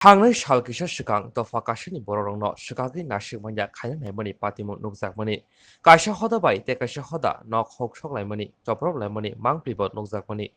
Hangnai shal kisa shikang tofa kashini bororong no shikagi nashik manya khaya naimani patimu nukjakmani. Kaisa hoda bai te kaisa hoda nok hok sok laimani toprok laimani mangpibot nukjakmani.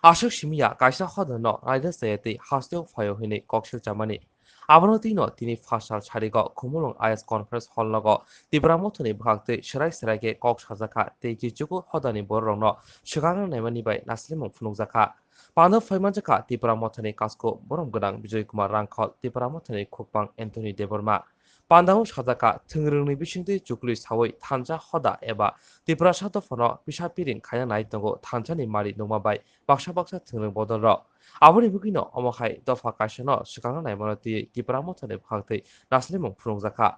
Ashok shimiya kaisa hoda no raida sayati hasteo phayo hini kokshil chamani. Abono tino tini fasal charigo kumulong IS conference hall logo tibramothoni bhagte shirai siraike kok sajaka te jijuku hodani bororong no shikang naimani bai naslimung phunukjaka. Pano Faimanjaka Tipra Mothani Kasko Borom Gadang Vijay Kumar Rangkhol Tipra Mothani Khukpang Anthony Deborma Pandao Sadaka Thingrungni Bisingti Chukli Sawai Thanja Hoda Eba Tipra Sato Fono Bisa Piring Khaya Nai Tongo Thanjani Mari Nungma Bai Baksa Baksa Thingrung Bodol Ro Aboni Bugino Omohai Dofa Kashano Shikanga Nai Monoti Tipra Mothani Bhakti Naslimung Phungjaka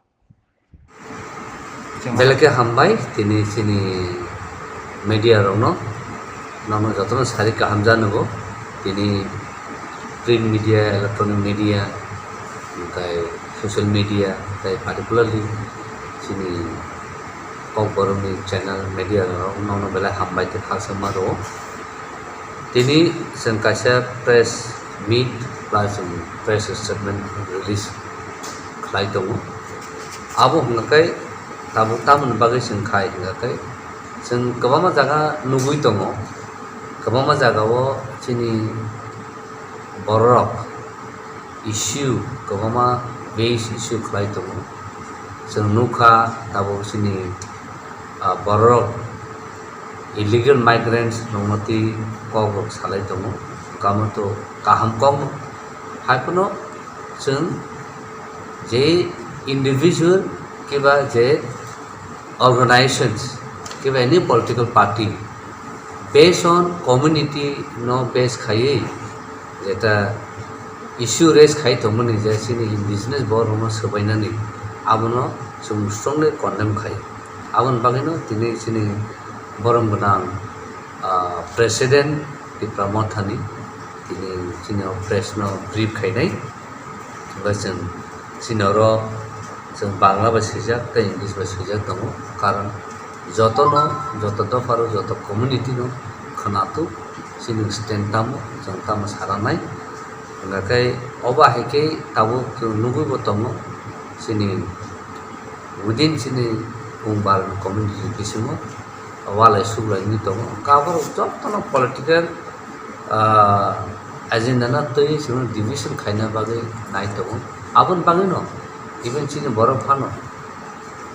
Belake hambai tini sini media rono nono jotono sari kaham janugo tini print media electronic media tai social media tai particularly sini kongboroni channel media nono bela hambai te khasama ro tini sengkasa press meet plus press statement release khlai tongo abo hnakai tabuk tamun bagai sengkai hnakai seng kabama jaga nugui tongo kabama jaga o sini borok issue kabama base issue khlai tongo seng nukha tabuk sini borok illegal migrants nongmati kok salai tongo kamoto kaham kong hapono seng je individual kiba je organizations kiba any political party based on community no base khai jeta issue raise khai tomani je sini business bor homo sabainani abono sum strongly condemn khai abon bagino tini sini borom gadang president Tipra Mothani tini sini press no brief khai nai basen sinoro जों बांला बा सिजाक ता English बा सिजाक दङ कारण जतनो जततो pharaoh जत community no खनातु सिनि स्टेन्टामो जों ताम सारानाय गाकै अबा हेके ताबो नुगु बतमो सिनि विदिन सिनि उंबार कम्युनिटी किसिमो वालाय सुब्रायनि दङ काबर जतनो पॉलिटिकल एजेंडा ना तै सिनो डिविजन खायना बागै नाय दङ आबन बागै न even sini borok phano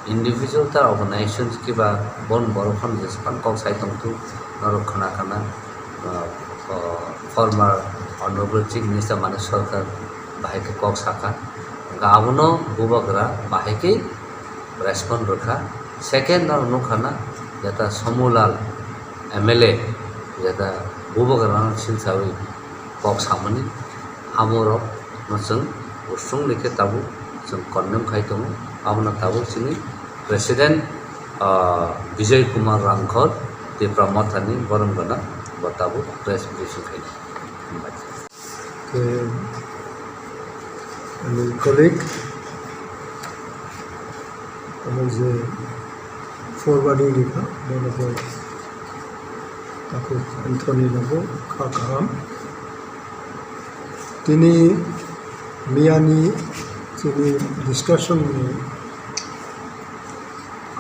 individual ta organizations kiba bon borok phan jespan kok sai tong tu norok khana khana former honorable chief minister mane sarkar bahai ke kok saka gabono bubagra bahai ke respond rakha second na no khana jata samulal mla jata bubagra silsawi kok samani amoro nosung usung leke tabu जों condemn khai tongo abona tabuk sini president Vijay Kumar Rangkhol Tipra Mothani borom gana batabu press briefing khai and colleague was forwarding lika bonobo taku Anthony Nobo khakam tini miani sini discussion में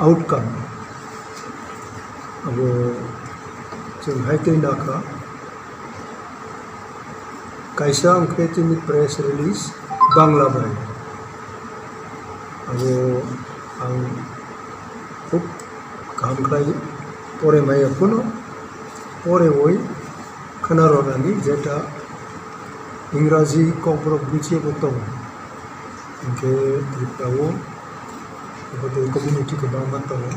outcome अब जों हाइते नाका कैसा अंके तिनी press release Bangla bye अब आं खूब काम खाय परे माय फनो परे वय खोनारनानि जेटा इंराजी कब्र बुझिए बतौ इनके त्रिपुराओ बदे कम्युनिटी के बांग मत हो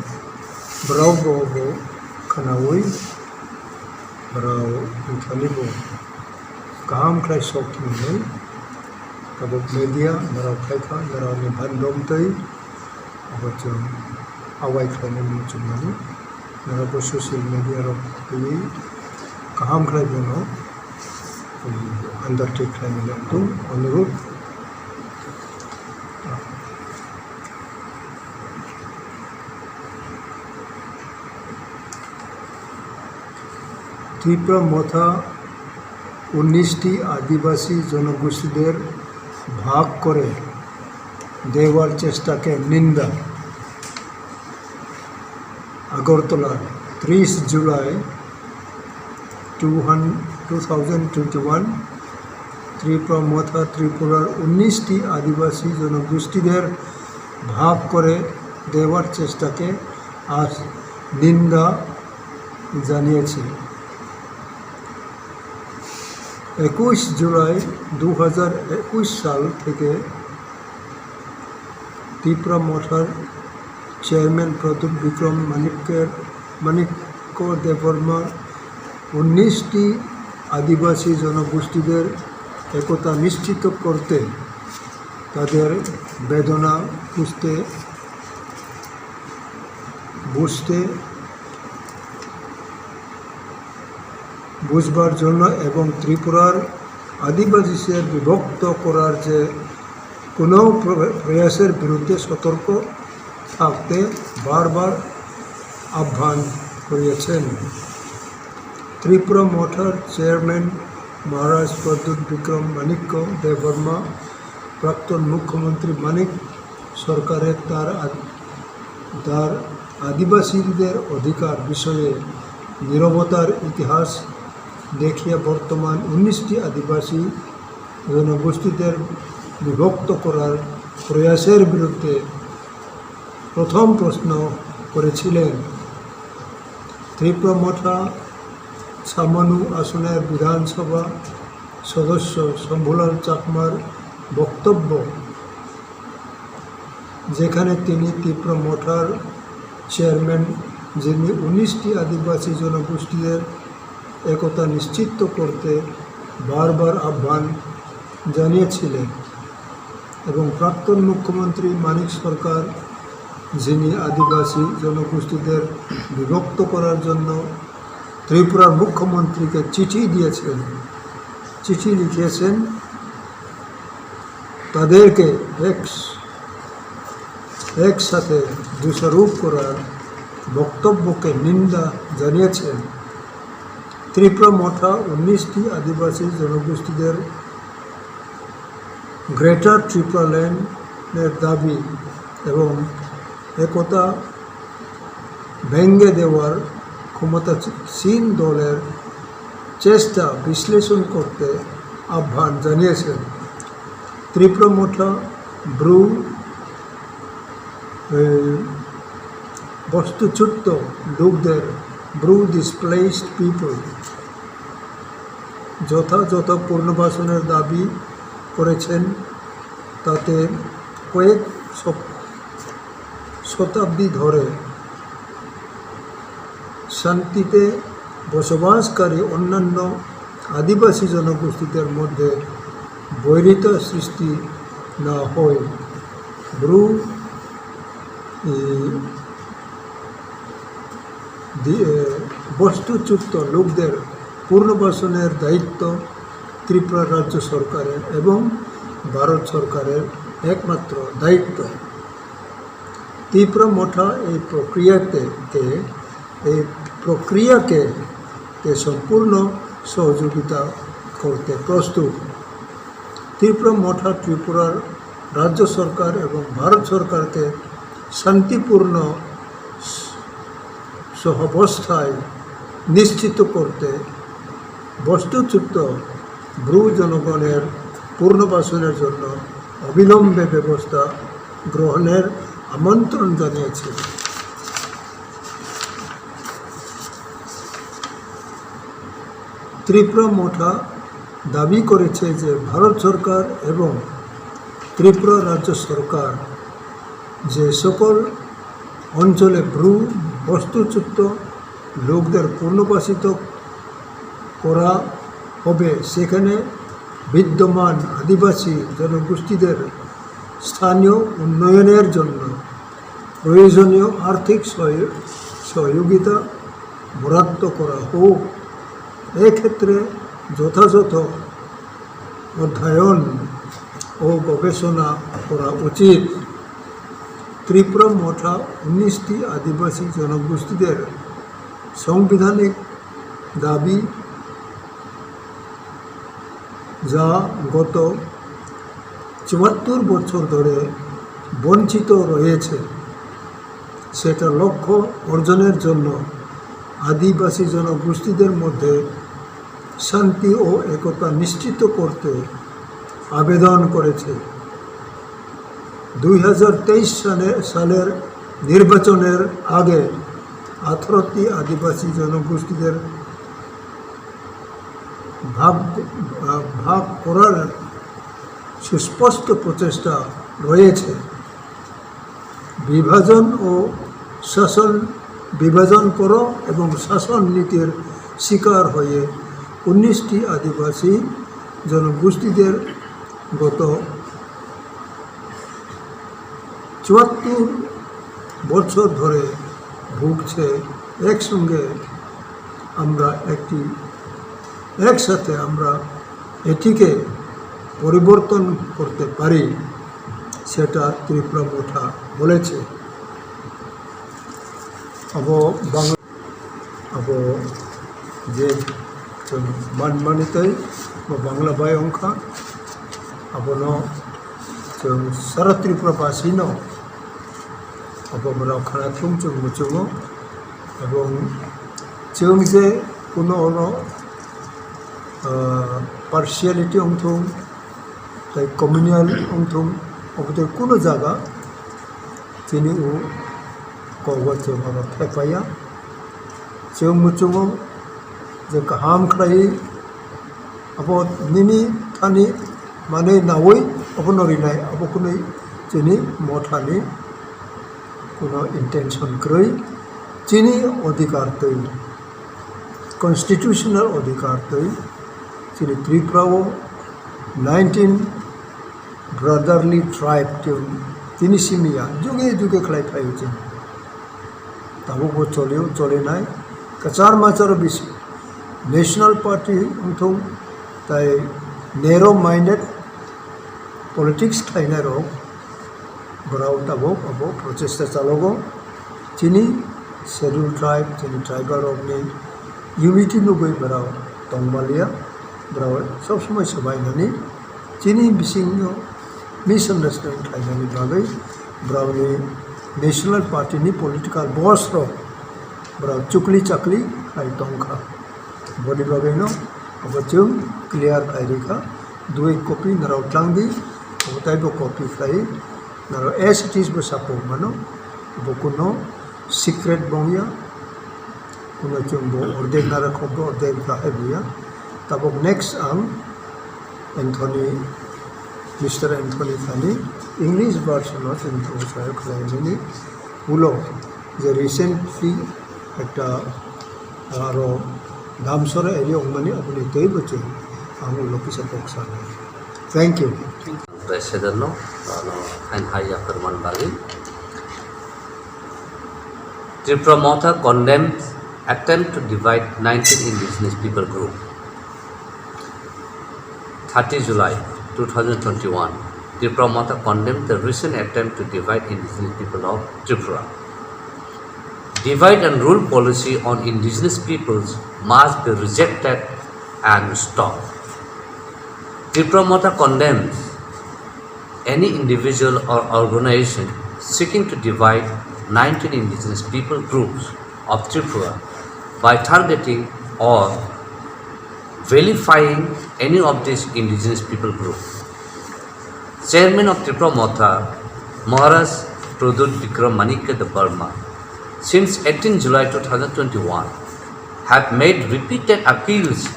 ब्राउ ब्रो खनावई ब्राउ उठानी बो काम क्राइ शॉक में तब मीडिया ब्राउ खाइखा ब्राउ में बंदम तई अब जो आवाज खाने में चुनानी ब्राउ को सोशल मीडिया रो कई काम क्राइ बनो अंडरटेक खाने तो अनुरोध ত্রিপুরা মথা 19টি আদিবাসী জনগোষ্ঠীদের ভাগ করে দেওয়ার চেষ্টাকে নিন্দা। আগরতলা 30 জুলাই 2021 ত্রিপুরা মথা ত্রিপুরার 19টি আদিবাসী জনগোষ্ঠীদের ভাগ করে দেওয়ার চেষ্টাকে আজ নিন্দা জানিয়েছে। 21 জুলাই 2021 সাল থেকে ত্রিপুরা মঠার চেয়ারম্যান প্রদ্যুৎ বিক্রম মাণিক্য দেববর্মা 19টি আদিবাসী জনগোষ্ঠীদের একতা নিশ্চিত করতে তাদের বেদনা বুঝবার জন্য এবং ত্রিপুরার আদিবাসীদের বিভক্ত করার যে কোনো প্রয়াসের বিরুদ্ধে সতর্ক থাকতে বারবার আহ্বান করিয়েছেন। ত্রিপুরা মঠার চেয়ারম্যান মহারাজ প্রদ্যুৎ বিক্রম মাণিক্য দেববর্মা প্রাক্তন মুখ্যমন্ত্রী মানিক সরকারের তার আদিবাসীদের অধিকার বিষয়ে নীরবতার ইতিহাস দেখিয়ে বর্তমান 19টি আদিবাসী জনগোষ্ঠীদের বিভক্ত করার প্রয়াসের বিরুদ্ধে প্রথম প্রশ্ন করেছিলেন। ত্রিপুরা মঠা ছামানু আসনের বিধানসভা সদস্য শম্ভুলাল চাকমার বক্তব্য, যেখানে তিনি ত্রিপুরা মঠার চেয়ারম্যান যিনি 19টি আদিবাসী জনগোষ্ঠীদের একতা নিশ্চিত করতে বারবার আহ্বান জানিয়েছিলেন এবং প্রাক্তন মুখ্যমন্ত্রী মানিক সরকার যিনি আদিবাসী জনগোষ্ঠীদের বিভক্ত করার জন্য ত্রিপুরার মুখ্যমন্ত্রীকে চিঠি লিখিয়েছেন, তাদেরকে একসাথে দোষারোপ করার বক্তব্যকে নিন্দা জানিয়েছেন। ত্রিপুরা মঠা 19টি আদিবাসী জনগোষ্ঠীদের গ্রেটার ত্রিপুরা ল্যান্ডের দাবি এবং একতা ভেঙে দেওয়ার ক্ষমতাসীন দলের চেষ্টা বিশ্লেষণ করতে আহ্বান জানিয়েছেন। ত্রিপুরা মঠা বস্তুচ্যুত লোকদের ডিসপ্লেসড পিপল যথাযথ পুনর্বাসনের দাবি করেছেন, তাতে কয়েক শতাব্দী ধরে শান্তিতে বসবাসকারী অন্যান্য আদিবাসী জনগোষ্ঠীদের মধ্যে বৈরিতা সৃষ্টি না হয় বস্তুচ্যুত লোকদের পুনর্বাসনের দায়িত্ব ত্রিপুরা রাজ্য সরকারের এবং ভারত সরকারের একমাত্র দায়িত্ব। ত্রিপুরা মঠা এই প্রক্রিয়াকে সম্পূর্ণ সহযোগিতা করতে প্রস্তুত। ত্রিপুরা মঠা ত্রিপুরার রাজ্য সরকার এবং ভারত সরকারকে শান্তিপূর্ণ সহাবস্থায় নিশ্চিত করতে বস্তুচ্যুত জনগণের পুনর্বাসনের জন্য অবিলম্বে ব্যবস্থা গ্রহণের আমন্ত্রণ জানিয়েছে। ত্রিপুরা মঠা দাবি করেছে যে ভারত সরকার এবং ত্রিপুরা রাজ্য সরকার যে সকল অঞ্চলে বস্তুচ্যুত লোকদের পুনর্বাসিত করা হবে সেখানে বিদ্যমান আদিবাসী জনগোষ্ঠীদের স্থানীয় উন্নয়নের জন্য প্রয়োজনীয় আর্থিক সহযোগিতা বরাদ্দ করা হোক। এক্ষেত্রে যথাযথ অধ্যয়ন ও গবেষণা করা উচিত। ত্রিপুরা মঠা 19টি আদিবাসী জনগোষ্ঠীদের সাংবিধানিক দাবি যা গত চুয়াত্তর বছর ধরে বঞ্চিত রয়েছে, সেটা লক্ষ্য অর্জনের জন্য আদিবাসী জনগোষ্ঠীদের মধ্যে শান্তি ও একতা নিশ্চিত করতে আবেদন করেছে। 2023 সালের নির্বাচনের আগে 18টি আদিবাসী জনগোষ্ঠীদের ভাগ করার সুস্পষ্ট প্রচেষ্টা রয়েছে। বিভাজন করো এবং শাসন নীতির শিকার হয়ে 19টি আদিবাসী জনগোষ্ঠীদের গত 74 বছর ধরে ভুগছে। একসাথে আমরা এটিকে পরিবর্তন করতে পারি, সেটা ত্রিপুরা মোথা বলেছে। abo je manmanitai bangla bai ongkha abono sarat tripura basino abo mara khana thum muchungo ebong je kuno ono partiality ongthum tai communal ongthum obote kuno jaga chini u kogwa choma phepaya muchungo je kaham khlai abo nini thani mane nawoi abonori nai abo kunoi chini mothani kuno intention kroi chini odhikar toi constitutional odhikar toi chini Tripura 19 brotherly tribe chini simia juge khlai phai uche tabo ko chole nai kachar machar bisi national party unthong tai narrow minded politics khaina ro brau tabo abo prochesta chalogo chini scheduled tribe chini tribal of ne unity no goi brau tongbalia brau sob somoy sabai nani chini bisingno misunderstanding khaina ni bagai brau ni national party ni political boss ro brau chukli chakli khai tongkha body bagai no abachum clear khairika dui copy narau tlangdi otai bo copy khai narau as it is bo sapo mano bokuno secret bongya kuno chumbo ordek nara khobbo ordek khaibya tabok next Mr. Anthony Thani English version of Anthony Thani Ulo যে recently একটা আরো দামসরে area মানে আপনি তৈ বচে আমি location box আছে thank you Presidente and Haya Perman Bali. Tripura Mothha condemns attempt to divide 19 indigenous people group. 30 July 2021. Tripura Mothha condemned the recent attempt to divide indigenous people of Tripura. Divide and rule policy on indigenous peoples must be rejected and stopped. Tripura Mothha condemns any individual or organization seeking to divide 19 indigenous people groups of Tripura by targeting or vilifying any of these indigenous people groups. Chairman of Tripura Mothha, Maharaj Pradut Bikram Manikya Burma, since 18 July 2021, have made repeated appeals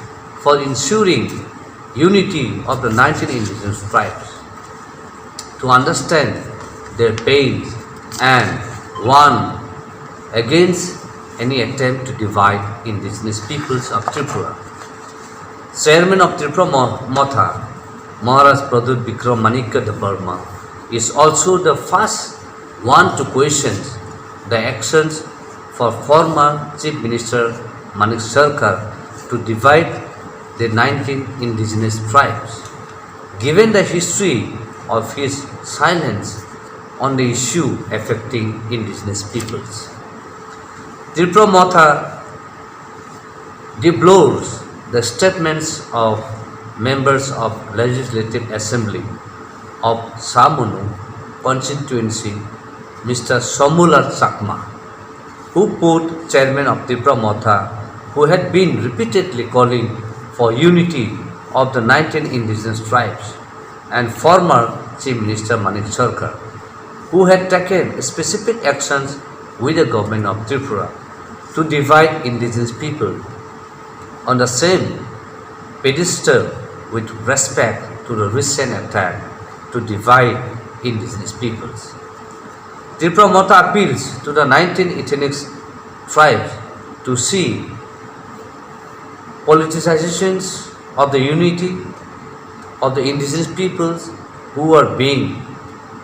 for ensuring unity of the 19 indigenous tribes, to understand their pains and warn against any attempt to divide indigenous peoples of Tripura. Chairman of Tripura Mothha, Maharaj Pradut Bikram Manikya Burma, is also the first one to question the actions for former Chief Minister Manik Sarkar to divide the 19 indigenous tribes. Given the history of his silence on the issue affecting indigenous peoples, Tripura Mothha deplores the statements of members of Legislative Assembly of Samunu constituency, Mr. Somular Sakma, who put chairman of Tripura Motha, who had been repeatedly calling for unity of the 19 indigenous tribes, and former Chief Minister Manik Sarkar, who had taken specific actions with the government of Tripura to divide indigenous people on the same pedestal with respect to the recent attack to divide indigenous peoples. Tripura Motha appeals to the 19 ethnic tribes to see politicizations of the unity of the indigenous peoples who are being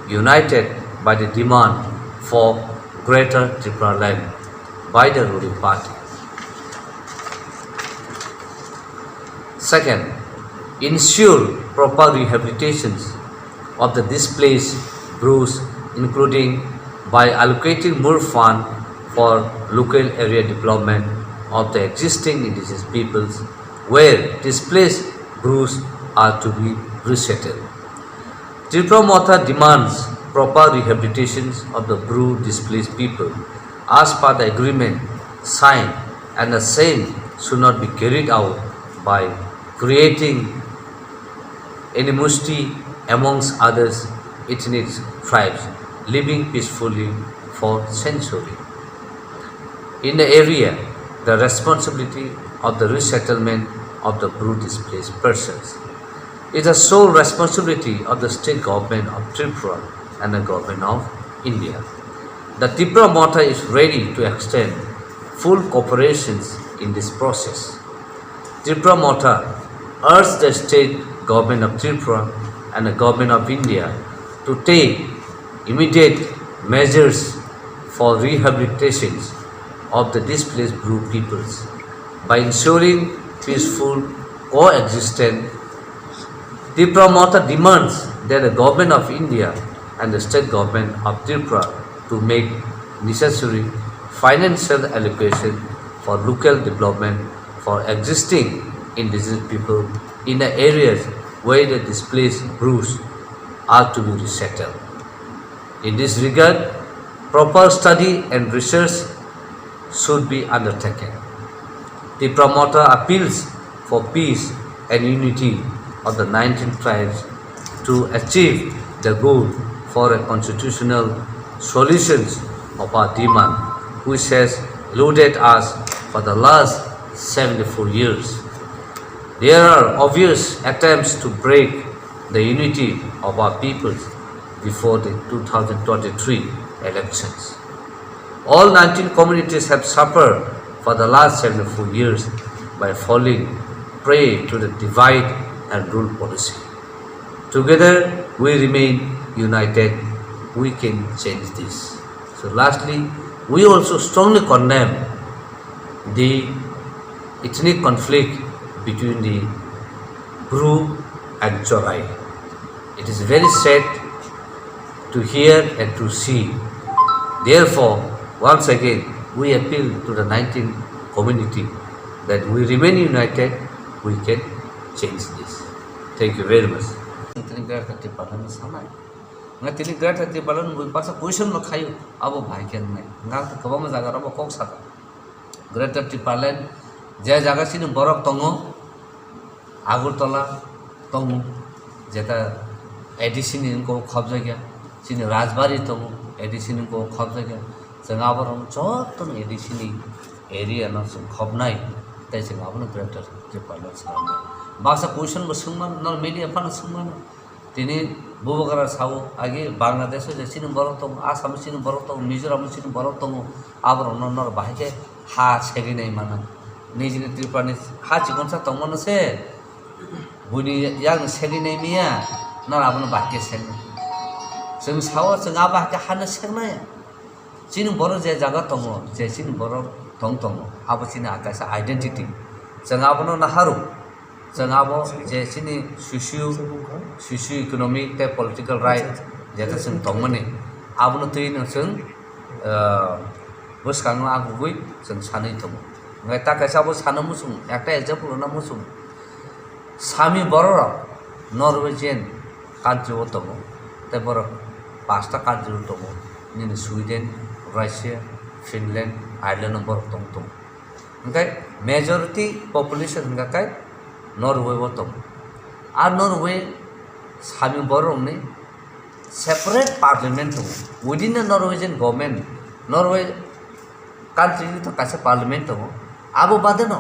united by the demand for Greater Tripura land by the ruling party. Second, ensure proper rehabilitations of the displaced groups, including by allocating more fund for local area development of the existing indigenous peoples where displaced groups are to be resettled. Tripura Motha demands proper rehabilitations of the Bru displaced people as per the agreement signed, and the same should not be carried out by creating animosity amongst others ethnic tribes living peacefully for centuries. In the area, the responsibility of the resettlement of the Bru displaced persons is the sole responsibility of the state government of Tripura and the government of India. The Tripura Motha is ready to extend full cooperation in this process. Tripura Motha urges the state government of Tripura and the government of India to take immediate measures for rehabilitation of the displaced Bru peoples by ensuring peaceful coexistence. Tripura Motha demands that the government of India and the state government of Tripura to make necessary financial allocation for local development for existing indigenous people in the areas where the displaced Brus are to be resettled. In this regard, proper study and research should be undertaken. Tripura Motha appeals for peace and unity of the 19 tribes to achieve the goal for a constitutional solutions of our demand, which has eluded us for the last 74 years. There are obvious attempts to break the unity of our peoples before the 2023 elections. All 19 communities have suffered for the last 74 years by falling prey to the divide and rule policy. Together we remain united, we can change this. So lastly, we also strongly condemn the ethnic conflict between the Bru and Chorai. It is very sad to hear and to see. Therefore, once again, we appeal to the 19 community that we remain united, we can change this. Thank you very much. Tini Greta Tipalan will pass a question of Hayu, our Viking, not the Kawama Zagaraba Koksaka. Greta Tipalan, Jagasin Borok Tongo, Agurtola, Tongu, Jeta, Edison in Go Kobzaga, Sin Raspberry Tongu, Edison in Go Kobzaga, Sangabaram, Choton, Edison area, not some Kobnai, that's a governor Greta Tipalan. Basa question was Suman, not many upon a Suman. Tini Bubakara Sao, again, Bangladesh, the Sin Borotong, Assam Sin Borotong, Mizoram Sin Borotong, Abron or Bahake, Ha Segine Mana, Nijin Tripanis, Hachigonsa Tomona say, Buni young Segine Mia, not Abon Bake Sen. Since how it's an Abaka Hana Segmaya. Sin Boro Zagatongo, Jessin Boro Tongtongo, Abasina Akasa identity. Sangabono Naharu. Sangabo, Jesini, Shushu economic, political right, Jetasin Tomani, Abunutin and Sun, Buskano Agui, Sun Sanitum. Natakasabo Sanamusum, Acta Japunamusum, Sami Borora, Norwegian, কান্ট্রিও दङ दा बरक 5टा कान्ट्रियाव दङ निनो Sweden Russia Finland आयारलेण्ड बरक दङ ओमफ्राय majority population हंगाखाय नरवेआव दङ आरो Norway सामि बर'नि separate parliament दङ उइदिन द नरवेजियन गभर्नमेन्ट नरवे कान्ट्रिनि थाखायसो पार्लियामेन्ट दङ आबो बादे न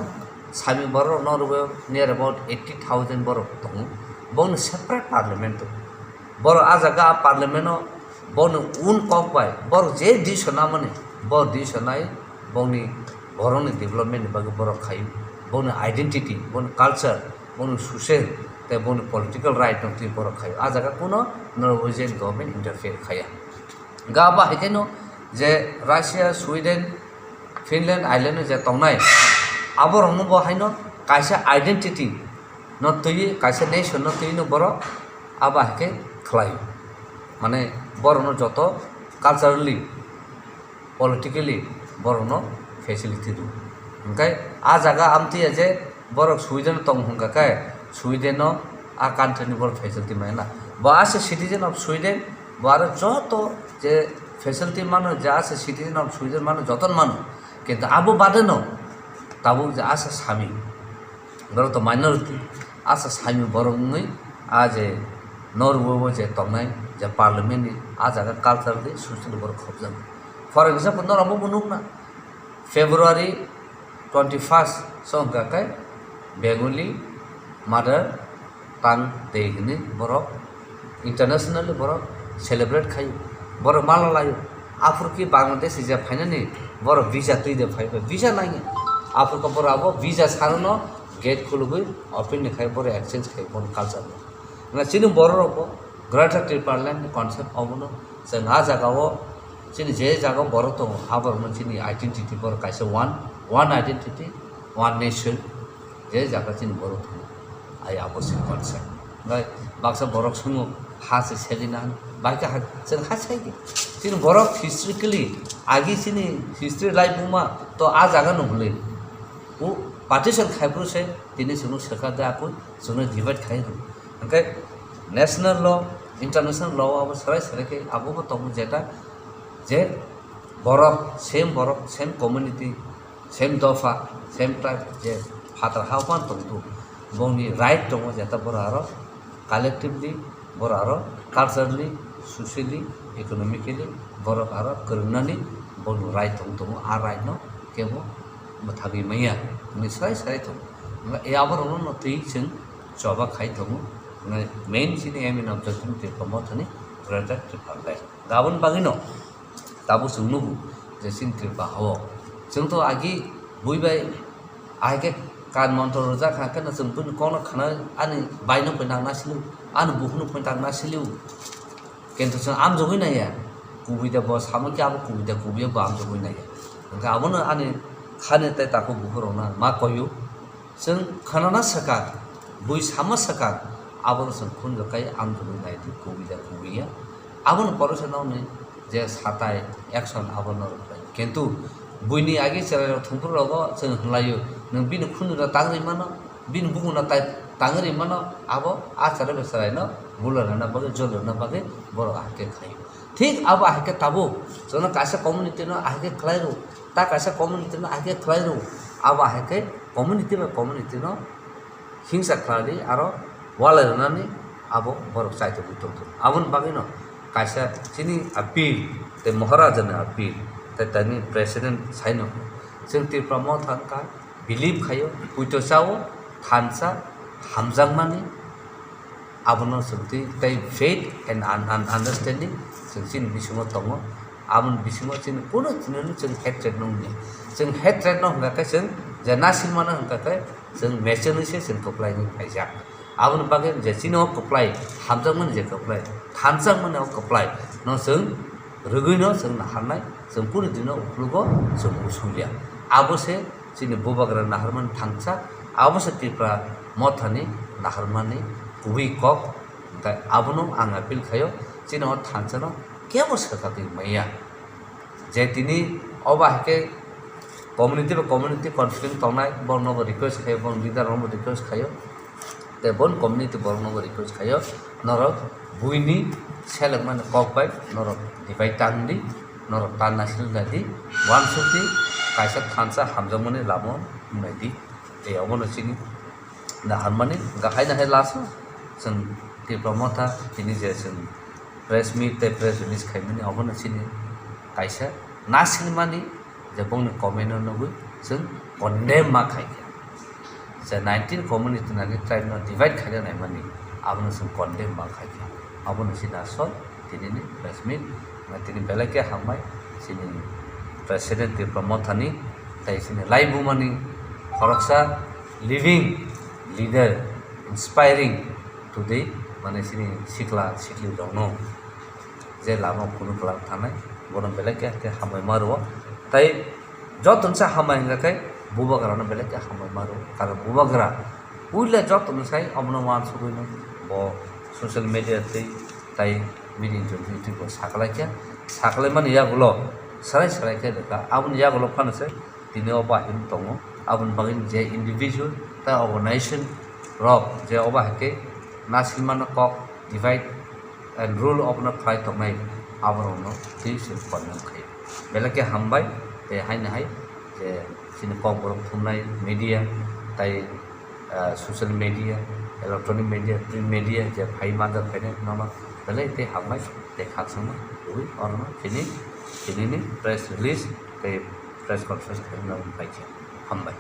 सामि बर' नरवेआव नियर अबाउट 80,000 बरक दङ बावनो सेपारेट पार्लियामेन्ट दङ बर' आजागा पार्लियामेन्टआव बावनो उन ककबाय बर' जे दिसना माने बर दिसनाय बावनि बर'नि डेभलपमेन्टनि बागै बर' खायो बावनो आइडेन्टिटी बावनो कालचार बावनो ससियेल दा बावनो पलिटिकल राइट दं ती बर' खायो आजागा कुनो नरवेजियन गभर्नमेन्ट इन्टारफेयर खाया गा बाहायखायनो जे रासिया स्वीडेन फिनलेण्ड आइलेण्ड जे तंनाय आबरनो बहायनो कायसे आइडेन्टिटी न तुई कायसे नेशन न तुई न बर' आबाहके खालायो माने बर'नो जत कालचारली पलिटिकली बर'नो फेसिलिटी दं ओंखाय आ जागा आमतिया जे बर' स्वीडेन दं हंगाखाय स्वीडेन आ कान्ट्रिनि बर' फेसिलिटी मायना बासे सिटिजन अफ स्वीडेन बारो जत जे फेसिलिटी मानो जे आसे सिटिजन अफ स्वीडेन मानो जतन मानो किन्तु आबो बादे न ताबो जे आसे सामि बर' तो माइनरिटी आसे सामि बर'ङै आजे नरवेआव जे तंनाय जे पार्लियामेन्टनि आ जागा कालचारली ससियेल बर' खबजां फर एग्जाम्पल नरावबो बुनुना फेब्रुवारी 21 संगाखाय बेंगली मादार टां डे नि बर' इंटरनेशनली बर' सेलिब्रेट खायो बर' माला लायो आफुरकी बांलादेश जे फाइनानि बर' वीजा तुइदे फाइबे वीजा नाङे आफुरका बर' आबो वीजा सारनो गेट खुलुगै ओपन खाय बर' एक्सचेंज खाय बर' कालचार ना चिनि बर' रबो ग्रेटर ट्रिपलैंड कन्सेप्ट अबनो जों आ जागाव चिनि जे जागाव बर' दङ आबर मोनसेनि आइडेन्टिटी बर' कायसे वन आइडेन्टिटी वन नेशन जे जागा चिनि बर' दङ आइ आबोसिन कन्सेप्ट ओमफ्राय बाक्सा बर' सुङो हासे सेलिना बाइका जों हासायगे चिनि बर' हिस्ट्रिकली आगि चिनि हिस्ट्री लाइफ बुमा तो आ जागा नहले उ पार्टीशन खायब्रुसे दिनै जों सरकार आखौ जों डिवाइड खायो ओंखाय नेशनल ल इंटरनेशनल ल आबो सराय सरायके आबो दङ जेटा जे बर' सेम कम्युनिटी सेम दफा सेम ट्राइब जे फादर हावपान दंतु बंनि राइट दङ जेटा बर' आरो कलेक्टिवली बर' आरो कालचारली ससियली इकोनॉमिकली बर' आरो गोरोबनानै बंनि राइट दङ आ राइट न केबो मथागि मैया नि सराय सराय दङ ए आबरनो न तै जों जबा खाय दङ मेन चिनि एम इन ऑब्जेक्टिव ते प्रमोथनि ग्रेटर ट्रिपलैंड गाबोन बागिनो ताबो सुनुगु जे सिन ट्रिपा हो जों तो आगि बुइबाय आगे कान मन्त्र रजा खाखन जों बुन कोन खाना आनि बायनो फैनांना सिलु आन बुखनु फैनांना सिलु किन्तु जों आम जगै नाया कुबिदा बस हामके आबो कुबिदा कुबिया बा आम जगै नाया ओंखा आबोनो आनि खाने तै ताको बुहरना मा कयु जों खानाना सका बुइ सामा सका आबोनो जों खुन जकाय आम जगै नाय कुबिदा कुबिया आबोनो परसनावने जे साताय एक्शन आबोनो किन्तु बुइनि आगे चेरायाव थुंफोरावबो जों होनलायो नों बिनो खुनुरा तांगै मानो बिनो बुंना तांगै मानो आबो आचार बेसारायनो बुलरना बागे जलरना बागे बर' आके खायो ठीक आबो आके ताबो जों कासे कम्युनिटी न आके खलायरो ता कासे कम्युनिटी न आके खलायरो आबो आके कम्युनिटी न हिंसा खालाय आरो वालायनानै आबो बर' साइतो बुथुम आबोन बागे न कासे चिनि अपील ते महाराजानो अपील तनि प्रेसिडेंट साइनो जों तिरप्रामाव थांका बिलिभ खायो पुइतसाव थानसा हामजांमानि आबनो जोंति तै फेथ एन्ड आन्डारस्टेन्डिं जों सिन बिसुङाव दङ आबन बिसुङाव जों कोनो दिननो जों हेट्रेड नङि जों हेट्रेड न होनगाखाय जों जे नासिमानो होनगाखाय जों मेचनैसे जों कप्लायनि फायजा आबन बागे जे सिनो कप्लाय हामजांमानि जे कप्लाय थानसांमानाव कप्लाय न जों रगैनो जों नाहारनाय जों कुनु दिनाव उफ्लुगो जों उसुलिया आबोसे चिनि बोबाग्रा नाहारमान थांसा आबोसे तिफ्रा मथानि नाहारमानि गुबै कक दा आबनो आं आपिल खायो चिनो थांसानो केबो सकाति मैया जे तिनि अबाहके कम्युनिटी कन्फ्लिक्ट तंनाय बर्नबो रिक्वेस्ट खायो बन लिडार बर्नबो रिक्वेस्ट खायो te bon community borok no request khayo norok buini selek mane kok bai norok divide tandi norok tan nasil dadi 150 kaisa khansa hamjamani lamo naidi e obono chini na harmani gakai na he laso sen ti promota tini je sen press meet te press release khaimani obono chini kaisa nasil mani je bong comment no gui sen condemn ma khai se 19 community na tribe no divide khai na mani abono sen condemn ma khai abono sina so tini ni press meet na tini belake hamai sini president ti promota ni tai sini live mani khoroksa living leader inspiring today mane sini sikla sikli dongno je lama phunu kala thanai bono belake te hamai maro tai joton sa hamai ngakai bubagra no belake hamai maro karon bubagra uile joton sai abno wan sugoino bo social media te tai meeting to ko saklai mane yagulo sarai ke deka abun yagulo phanase tini oba him tongo abun bagin je individual ta organization rock je oba hake nasilmano kok divide and rule of na khai tongnai abrono tisil pannam khai belake hambai te haina hai je sini kok borok thumnai media tai social media electronic media print media je phai mother phane nama belai te hambai te khaksama ui orno sini ni press release te press conference khai hambai